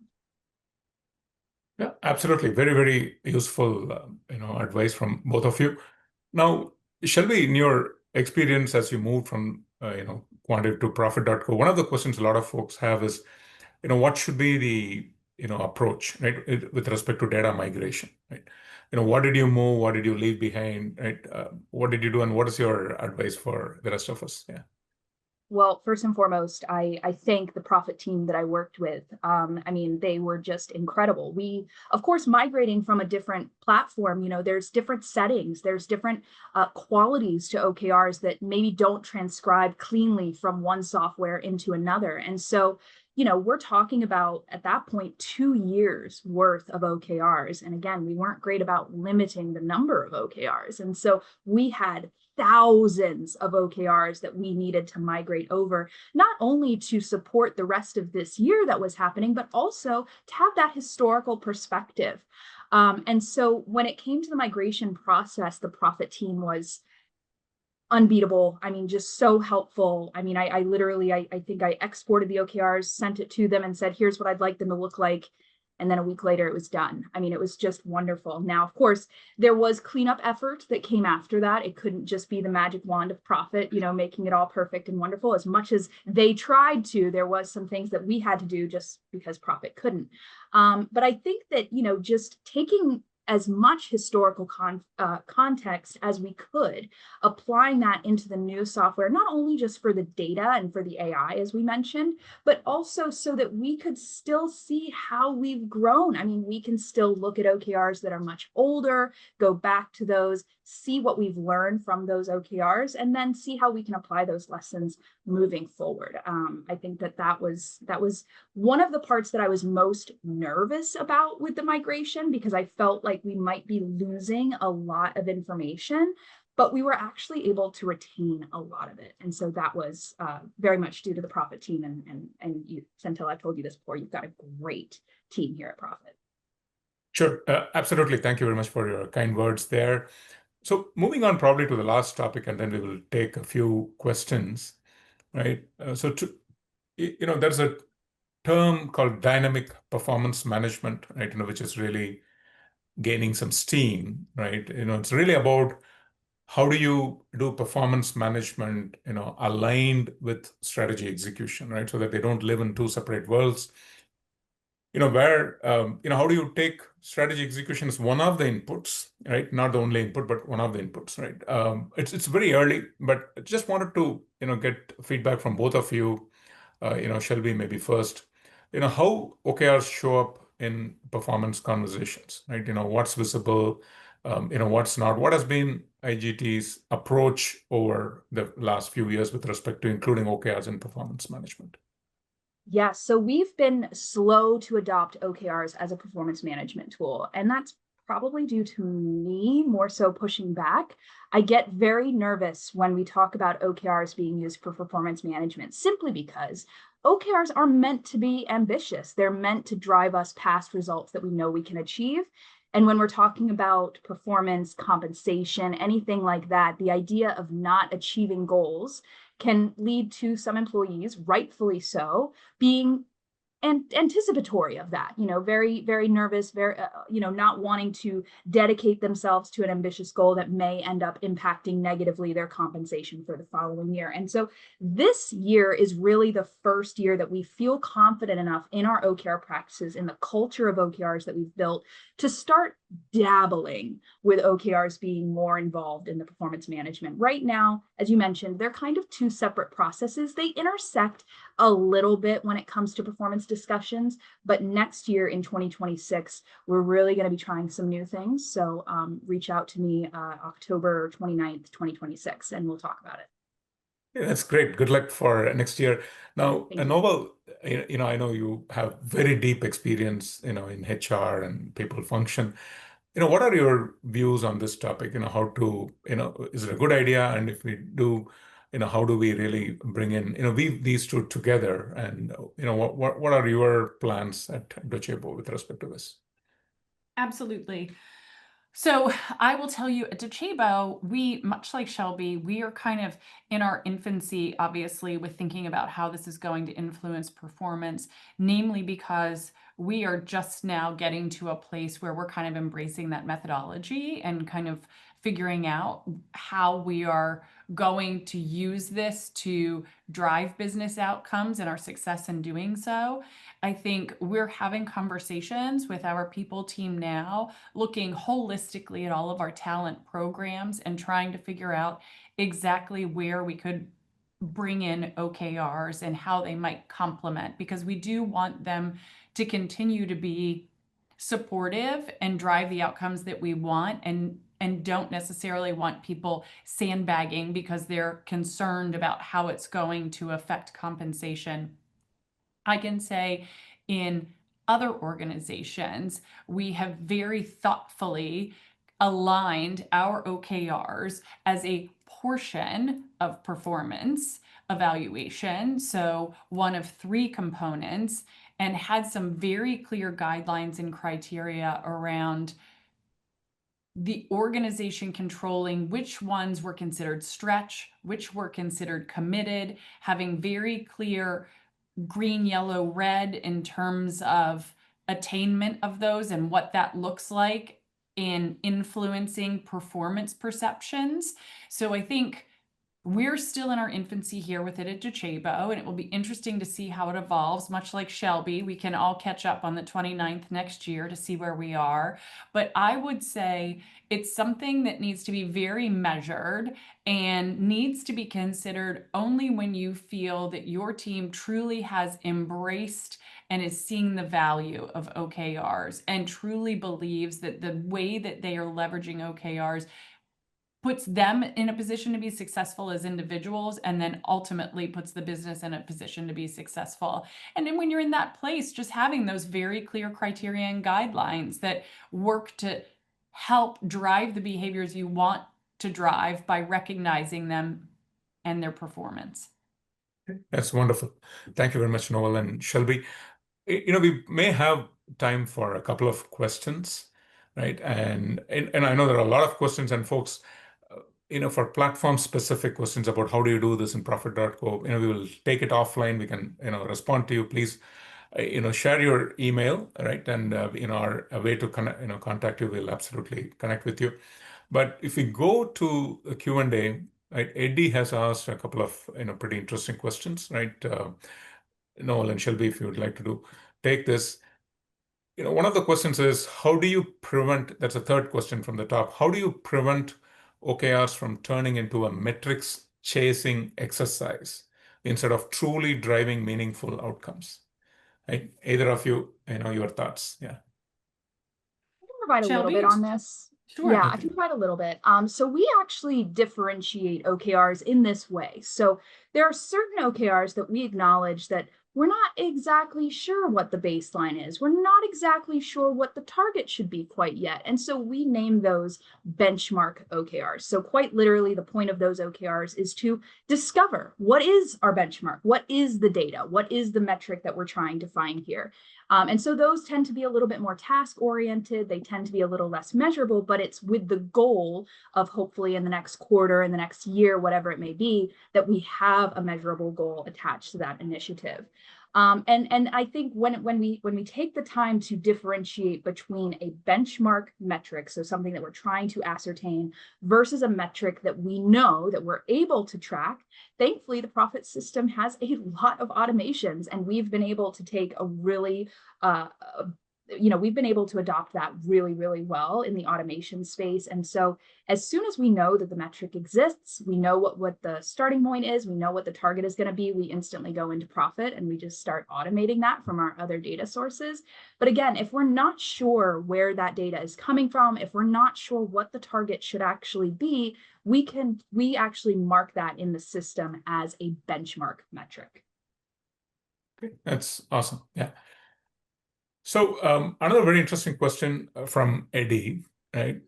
Yeah, absolutely. Very, very useful, advice from both of you. Now, Shelby, in your experience as you moved from, Quantitative to Profit.co, one of the questions a lot of folks have is, what should be the, approach, right, with respect to data migration, right? What did you move? What did you leave behind, right? What did you do? And what is your advice for the rest of us? Yeah. Well, first and foremost, I thank the Profit team that I worked with. They were just incredible. We, of course, migrating from a different platform, there's different settings, there's different qualities to OKRs that maybe don't transcribe cleanly from one software into another. And so, we're talking about, at that point, 2 years worth of OKRs. And again, we weren't great about limiting the number of OKRs. And so we had thousands of OKRs that we needed to migrate over, not only to support the rest of this year that was happening, but also to have that historical perspective. And so when it came to the migration process, the Profit team was unbeatable. Just so helpful. I literally, I think I exported the OKRs, sent it to them and said, here's what I'd like them to look like. And then a week later, it was done. It was just wonderful. Now, of course, there was cleanup effort that came after that. It couldn't just be the magic wand of Profit, making it all perfect and wonderful. As much as they tried to, there was some things that we had to do just because Profit couldn't. But I think that, just taking as much historical context as we could, applying that into the new software, not only just for the data and for the AI, as we mentioned, but also so that we could still see how we've grown. We can still look at OKRs that are much older, go back to those, see what we've learned from those OKRs, and then see how we can apply those lessons moving forward. I think that was one of the parts that I was most nervous about with the migration, because I felt like we might be losing a lot of information, but we were actually able to retain a lot of it. And so that was very much due to the Profit team. And you, Senthil, I've told you this before, you've got a great team here at Profit. Sure, absolutely. Thank you very much for your kind words there. So moving on probably to the last topic, and then we will take a few questions, right? There's a term called dynamic performance management, right? Which is really gaining some steam, right? It's really about how do you do performance management, aligned with strategy execution, right? So that they don't live in two separate worlds. How do you take strategy execution as one of the inputs, right? Not the only input, but one of the inputs, right? It's very early, but I just wanted to, get feedback from both of you. Shelby, maybe first, how OKRs show up in performance conversations, right? What's visible, what's not. What has been IGT's approach over the last few years with respect to including OKRs in performance management? Yeah, so we've been slow to adopt OKRs as a performance management tool, and that's probably due to me more so pushing back. I get very nervous when we talk about OKRs being used for performance management, simply because OKRs are meant to be ambitious. They're meant to drive us past results that we know we can achieve. And when we're talking about performance, compensation, anything like that, the idea of not achieving goals can lead to some employees, rightfully so, being anticipatory of that, very, very nervous, very, not wanting to dedicate themselves to an ambitious goal that may end up impacting negatively their compensation for the following year. And so this year is really the first year that we feel confident enough in our OKR practices, in the culture of OKRs that we've built, to start dabbling with OKRs being more involved in the performance management. Right now, as you mentioned, they're kind of two separate processes. They intersect a little bit when it comes to performance discussions, but next year in 2026, we're really going to be trying some new things. So reach out to me October 29th, 2026, and we'll talk about it. Yeah, that's great. Good luck for next year. Now, Noel, I know you have very deep experience, in HR and people function. What are your views on this topic? How to, is it a good idea? And if we do, how do we really bring in, weave these two together? And, what are your plans at Docebo with respect to this? Absolutely. So I will tell you at Docebo, we, much like Shelby, we are kind of in our infancy, obviously, with thinking about how this is going to influence performance, namely because we are just now getting to a place where we're kind of embracing that methodology and kind of figuring out how we are going to use this to drive business outcomes and our success in doing so. I think we're having conversations with our people team now, looking holistically at all of our talent programs and trying to figure out exactly where we could bring in OKRs and how they might complement, because we do want them to continue to be supportive and drive the outcomes that we want, and don't necessarily want people sandbagging because they're concerned about how it's going to affect compensation. I can say in other organizations, we have very thoughtfully aligned our OKRs as a portion of performance evaluation, so one of 3 components, and had some very clear guidelines and criteria around the organization controlling which ones were considered stretch, which were considered committed, having very clear green, yellow, red in terms of attainment of those and what that looks like in influencing performance perceptions. So I think we're still in our infancy here with it at Docebo, and it will be interesting to see how it evolves. Much like Shelby, we can all catch up on the 29th next year to see where we are. But I would say it's something that needs to be very measured and needs to be considered only when you feel that your team truly has embraced and is seeing the value of OKRs and truly believes that the way that they are leveraging OKRs puts them in a position to be successful as individuals, and then ultimately puts the business in a position to be successful. And then when you're in that place, just having those very clear criteria and guidelines that work to help drive the behaviors you want to drive by recognizing them and their performance. That's wonderful. Thank you very much, Noel and Shelby. We may have time for a couple of questions, right? And I know there are a lot of questions, and folks, for platform-specific questions about how do you do this in Profit.co, we will take it offline. We can, respond to you. Please, share your email, right? And our a way to connect, contact you, will absolutely connect with you. But if we go to the Q&A, right, Eddie has asked a couple of pretty interesting questions, right? Noel and Shelby, if you would like to take this. One of the questions is, how do you prevent, that's a third question from the top, how do you prevent OKRs from turning into a metrics chasing exercise instead of truly driving meaningful outcomes? Right? Either of you, your thoughts. Yeah. I can provide a little bit on this. Sure. Yeah, I can provide a little bit. So we actually differentiate OKRs in this way. So there are certain OKRs that we acknowledge that we're not exactly sure what the baseline is. We're not exactly sure what the target should be quite yet. And so we name those benchmark OKRs. So quite literally, the point of those OKRs is to discover what is our benchmark, what is the data, what is the metric that we're trying to find here. And so those tend to be a little bit more task oriented. They tend to be a little less measurable, but it's with the goal of hopefully in the next quarter, in the next year, whatever it may be, that we have a measurable goal attached to that initiative. And I think when we take the time to differentiate between a benchmark metric, so something that we're trying to ascertain, versus a metric that we know that we're able to track, thankfully the Profit system has a lot of automations, and we've been able to take a really we've been able to adopt that really, really well in the automation space. And so as soon as we know that the metric exists, we know what the starting point is, we know what the target is going to be, we instantly go into Profit and we just start automating that from our other data sources. But again, if we're not sure where that data is coming from, if we're not sure what the target should actually be, we actually mark that in the system as a benchmark metric. Okay, that's awesome. Yeah. So another very interesting question from Eddie, right?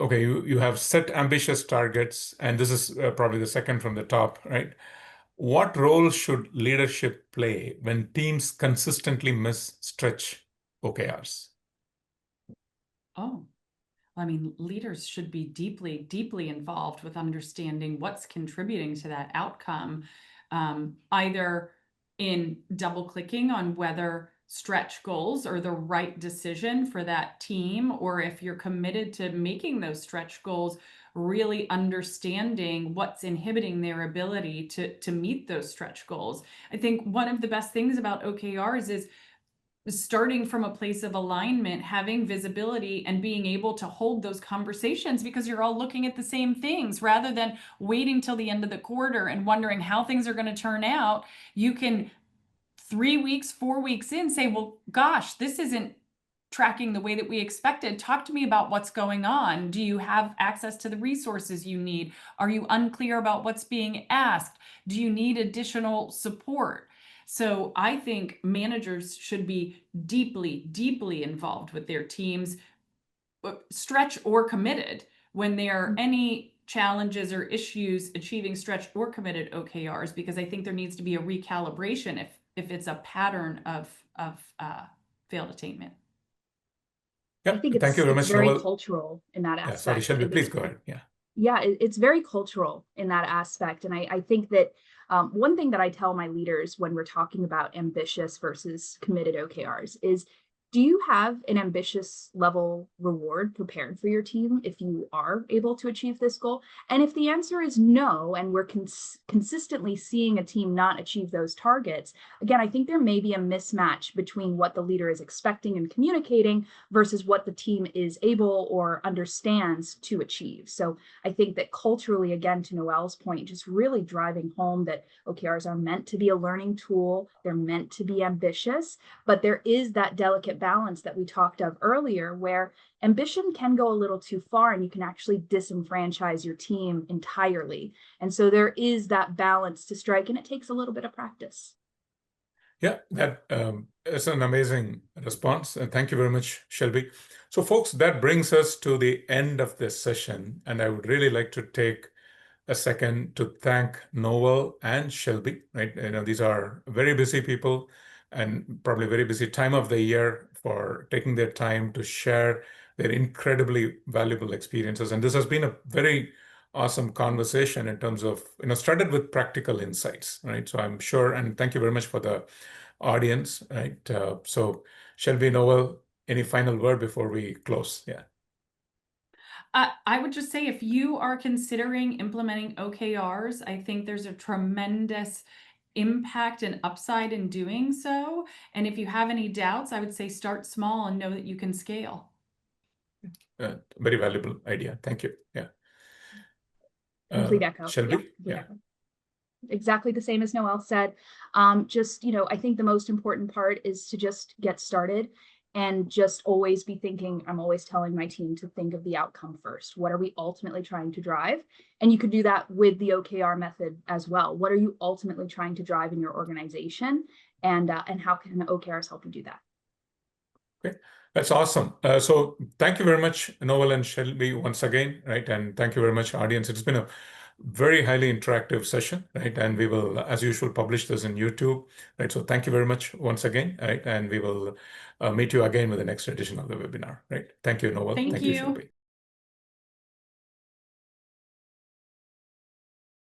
Okay, you have set ambitious targets, and this is probably the second from the top, right? What role should leadership play when teams consistently miss stretch OKRs? Oh, I mean, leaders should be deeply, deeply involved with understanding what's contributing to that outcome, either in double clicking on whether stretch goals are the right decision for that team, or if you're committed to making those stretch goals, really understanding what's inhibiting their ability to meet those stretch goals. I think one of the best things about OKRs is starting from a place of alignment, having visibility, and being able to hold those conversations because you're all looking at the same things rather than waiting till the end of the quarter and wondering how things are going to turn out. You can 3 weeks, 4 weeks in say, well, gosh, this isn't tracking the way that we expected. Talk to me about what's going on. Do you have access to the resources you need? Are you unclear about what's being asked? Do you need additional support? So I think managers should be deeply, deeply involved with their teams, stretch or committed, when there are any challenges or issues achieving stretch or committed OKRs, because I think there needs to be a recalibration if it's a pattern of failed attainment. Yeah, I think thank you very much, very Noel. cultural in that aspect. Sorry, Shelby, please go ahead. Yeah. Yeah, it's very cultural in that aspect. And I think that one thing that I tell my leaders when we're talking about ambitious versus committed OKRs is, do you have an ambitious level reward prepared for your team if you are able to achieve this goal? And if the answer is no, and we're consistently seeing a team not achieve those targets, again, I think there may be a mismatch between what the leader is expecting and communicating versus what the team is able or understands to achieve. So I think that culturally, again, to Noel's point, just really driving home that OKRs are meant to be a learning tool. They're meant to be ambitious, but there is that delicate balance that we talked of earlier, where ambition can go a little too far and you can actually disenfranchise your team entirely. And so there is that balance to strike, and it takes a little bit of practice. Yeah, that is an amazing response. And thank you very much, Shelby. So folks, that brings us to the end of this session. And I would really like to take a second to thank Noel and Shelby, right? These are very busy people and probably very busy time of the year for taking their time to share their incredibly valuable experiences. And this has been a very awesome conversation in terms of, started with practical insights, right? So I'm sure, and thank you very much for the audience, right? So Shelby, Noel, any final word before we close? Yeah. I would just say, if you are considering implementing OKRs, I think there's a tremendous impact and upside in doing so. And if you have any doubts, I would say start small and know that you can scale. Very valuable idea. Thank you. Yeah. Complete echo. Shelby? Yeah. Echo. Exactly the same as Noel said. I think the most important part is to just get started and just always be thinking. I'm always telling my team to think of the outcome first. What are we ultimately trying to drive? And you could do that with the OKR method as well. What are you ultimately trying to drive in your organization? And how can OKRs help you do that? Okay, that's awesome. So thank you very much, Noel and Shelby, once again, right? And thank you very much, audience. It's been a very highly interactive session, right? And we will, as usual, publish this in YouTube, right? So thank you very much once again, right? And we will meet you again with the next edition of the webinar, right? Thank you, Noel. Thank you. Shelby.